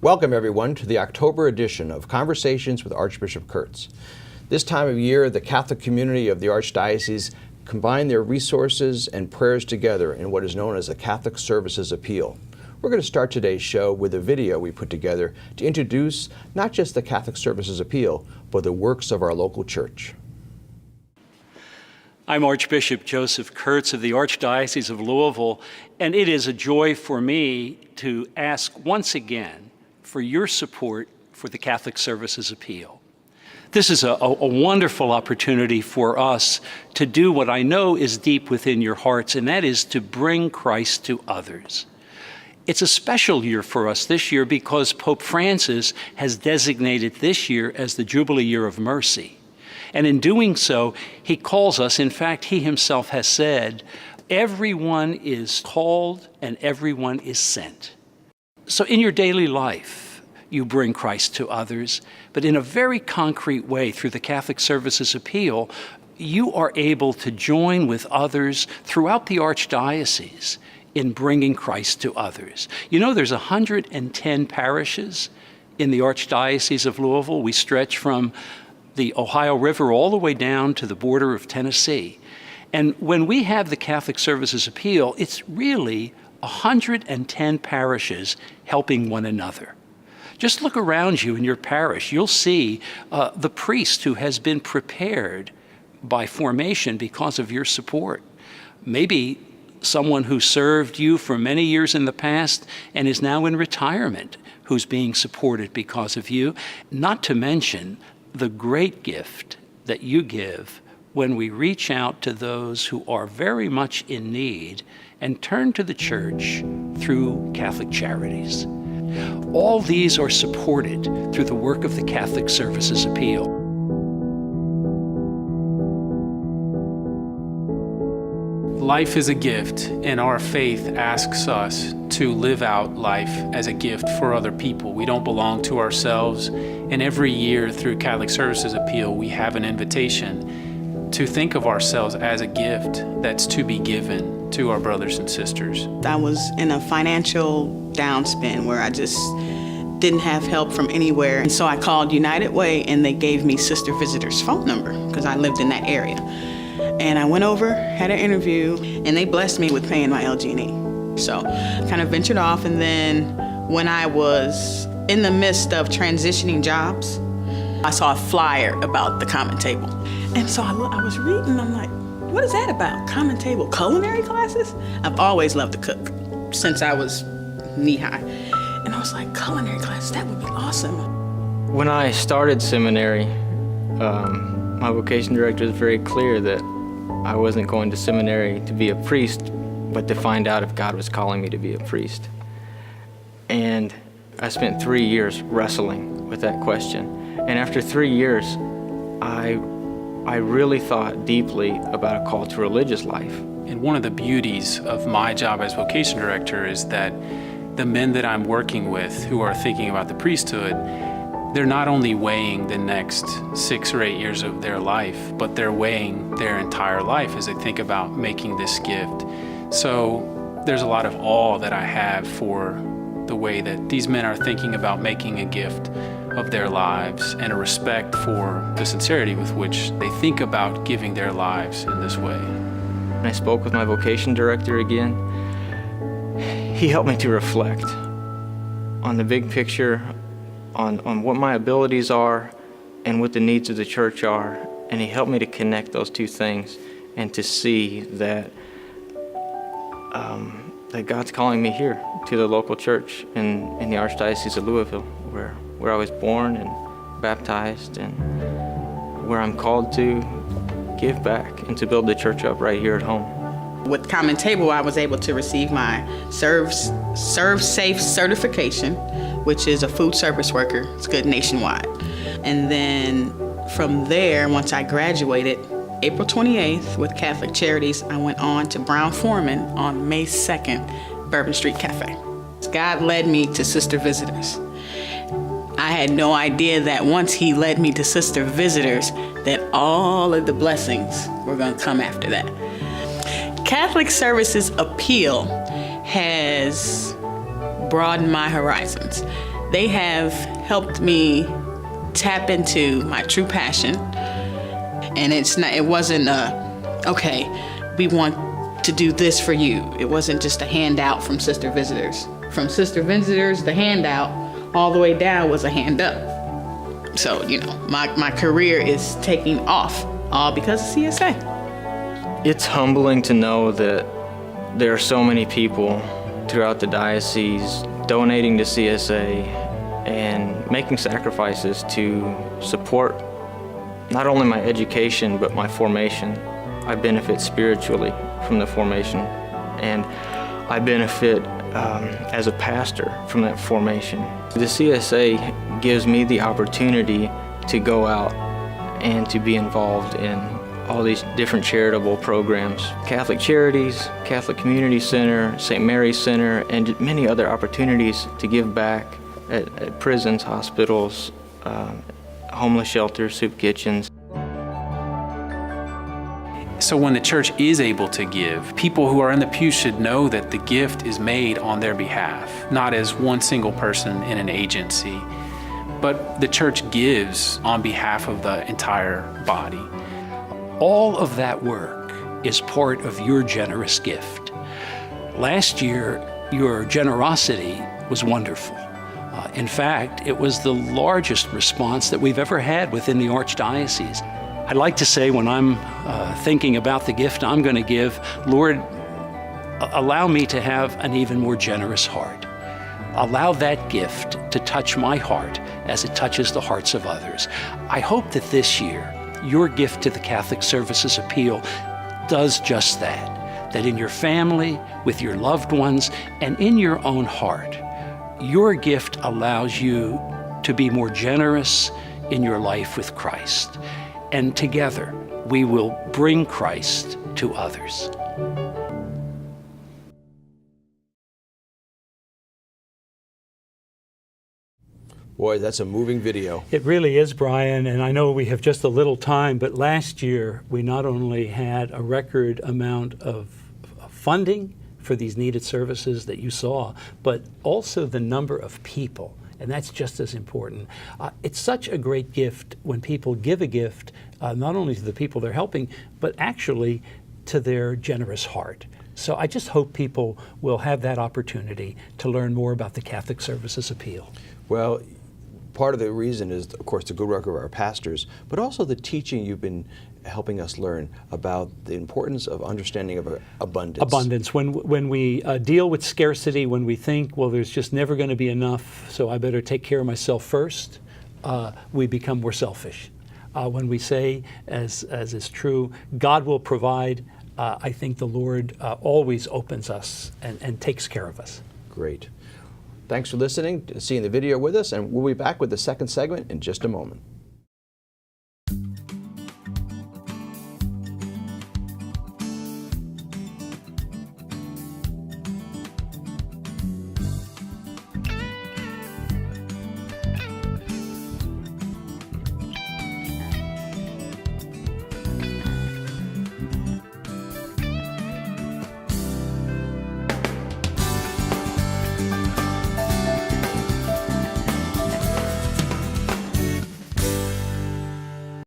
Welcome everyone to the October edition of Conversations with Archbishop Kurtz. This time of year, the Catholic community of the Archdiocese combine their resources and prayers together in what is known as the Catholic Services Appeal. We're going to start today's show with a video we put together to introduce not just the Catholic Services Appeal, but the works of our local church. I'm Archbishop Joseph Kurtz of the Archdiocese of Louisville, and it is a joy for me to ask once again for your support for the Catholic Services Appeal. This is a wonderful opportunity for us to do what I know is deep within your hearts, and that is to bring Christ to others. It's a special year for us this year because Pope Francis has designated this year as the Jubilee Year of Mercy. And in doing so, he calls us, in fact, he himself has said, everyone is called and everyone is sent. So in your daily life, you bring Christ to others, but in a very concrete way through the Catholic Services Appeal, you are able to join with others throughout the Archdiocese in bringing Christ to others. You know, there's 110 parishes in the Archdiocese of Louisville. We stretch from the Ohio River all the way down to the border of Tennessee. And when we have the Catholic Services Appeal, it's really 110 parishes helping one another. Just look around you in your parish. You'll see the priest who has been prepared by formation because of your support. Maybe someone who served you for many years in the past and is now in retirement, who's being supported because of you. Not to mention the great gift that you give when we reach out to those who are very much in need and turn to the church through Catholic Charities. All these are supported through the work of the Catholic Services Appeal. Life is a gift, and our faith asks us to live out life as a gift for other people. We don't belong to ourselves, and every year through Catholic Services Appeal, we have an invitation to think of ourselves as a gift that's to be given to our brothers and sisters. I was in a financial downspin where I just didn't have help from anywhere. And so I called United Way and they gave me Sister Visitor's phone number because I lived in that area. And I went over, had an interview, and they blessed me with paying my LG&E. So I kind of ventured off, and then when I was in the midst of transitioning jobs, I saw a flyer about the Common Table. And so I was reading, I'm like, what is that about? Common Table, culinary classes? I've always loved to cook since I was knee-high. And I was like, culinary classes, that would be awesome. When I started seminary, my vocation director was very clear that I wasn't going to seminary to be a priest, but to find out if God was calling me to be a priest. And I spent 3 years wrestling with that question. And after 3 years, I really thought deeply about a call to religious life. And one of the beauties of my job as vocation director is that the men that I'm working with who are thinking about the priesthood, they're not only weighing the next 6 or 8 years of their life, but they're weighing their entire life as they think about making this gift. So there's a lot of awe that I have for the way that these men are thinking about making a gift of their lives, and a respect for the sincerity with which they think about giving their lives in this way. When I spoke with my vocation director again, he helped me to reflect on the big picture, on what my abilities are and what the needs of the church are, and he helped me to connect those two things and to see that that God's calling me here to the local church in the Archdiocese of Louisville, where I was born and baptized, and where I'm called to give back and to build the church up right here at home. With Common Table, I was able to receive my Serve Safe certification, which is a food service worker. It's good nationwide. And then from there, once I graduated, April 28th with Catholic Charities, I went on to Brown-Forman on May 2nd, Bourbon Street Cafe. God led me to Sister Visitors. I had no idea that once he led me to Sister Visitors, that all of the blessings were going to come after that. Catholic Services Appeal has broadened my horizons. They have helped me tap into my true passion. And it wasn't okay, we want to do this for you. It wasn't just a handout from Sister Visitors. From Sister Visitors, the handout, all the way down was a hand up. So, my career is taking off, all because of CSA. It's humbling to know that there are so many people throughout the diocese donating to CSA and making sacrifices to support not only my education, but my formation. I benefit spiritually from the formation, and I benefit as a pastor from that formation. The CSA gives me the opportunity to go out and to be involved in all these different charitable programs. Catholic Charities, Catholic Community Center, St. Mary's Center, and many other opportunities to give back at prisons, hospitals, homeless shelters, soup kitchens. So when the church is able to give, people who are in the pew should know that the gift is made on their behalf, not as one single person in an agency, but the church gives on behalf of the entire body. All of that work is part of your generous gift. Last year, your generosity was wonderful. In fact, it was the largest response that we've ever had within the Archdiocese. I'd like to say when I'm thinking about the gift I'm going to give, Lord, allow me to have an even more generous heart. Allow that gift to touch my heart as it touches the hearts of others. I hope that this year, your gift to the Catholic Services Appeal does just that in your family, with your loved ones, and in your own heart, your gift allows you to be more generous in your life with Christ. And together, we will bring Christ to others. Boy, that's a moving video. It really is, Brian, and I know we have just a little time, but last year we not only had a record amount of funding for these needed services that you saw, but also the number of people, and that's just as important. It's such a great gift when people give a gift, not only to the people they're helping, but actually to their generous heart. So I just hope people will have that opportunity to learn more about the Catholic Services Appeal. Well, part of the reason is, of course, the good work of our pastors, but also the teaching you've been helping us learn about the importance of understanding of abundance. Abundance. When we deal with scarcity, when we think, well, there's just never going to be enough, so I better take care of myself first, we become more selfish. When we say, as is true, God will provide, I think the Lord always opens us and takes care of us. Great. Thanks for listening, seeing the video with us, and we'll be back with the second segment in just a moment.